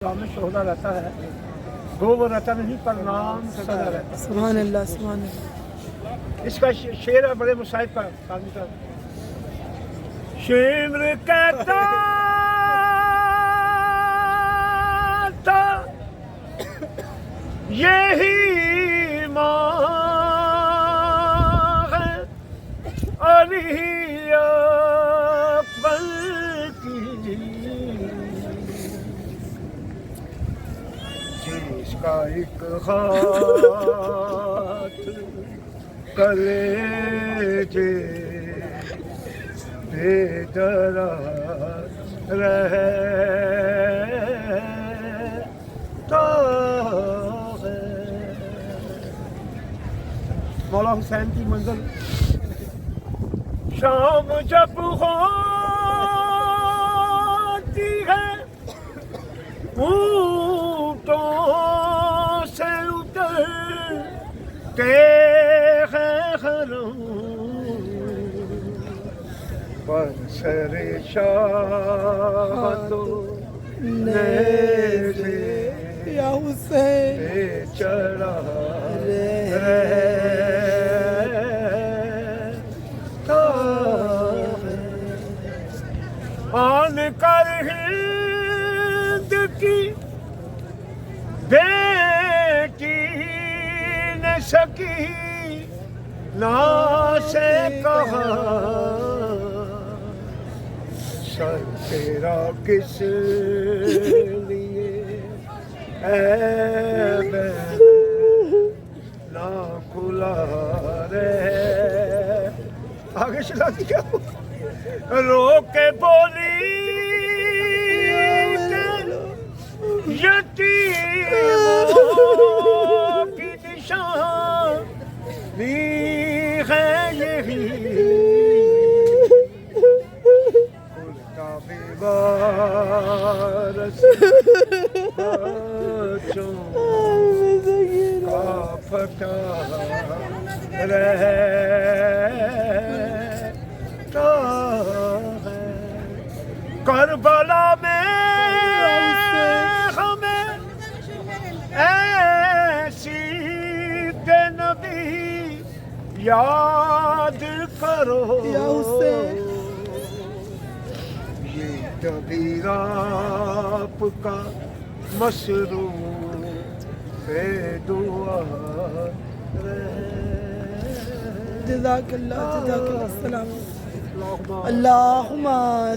میں شہدا رہتا ہے، دو وہ رہتا نہیں پر نام سدا رہتا ہے۔ سبحان اللہ سبحان اللہ۔ اس کا شعر ہے بڑے مصائب کا آدمی کا۔ شمر کہتا تھا یہی ماں ہے علی اکبر کی، جس کا ایک ہاتھ کلیجے بے دراز رہتا ہے۔ مولا حسین کی منزل شام جب ہوتی ہے، اونٹوں سے اتر کے پر سر شاہ تو نیزے یا حسین پہ چڑھا رہتا ہے۔ آن کر ہند کی بیٹی نے سکی نا سے کہا، سر تیرا کس لیے اے نہ کھلا رہے۔ آگے چلا دیا، رو کے بولی یتیموں کی نشانی ہے یہی، کھلتا بیوارث بچوں کا پھٹا رہتا ہے۔ کربلا میں ہمیں ایسی نبی یاد کرو، یا حسین یہ کبیر آپ کا مصروف دعا جزاک اللہ جزاک اللہ۔ السلام اللہم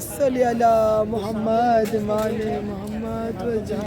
صلی علی محمد وعلی محمد وجہ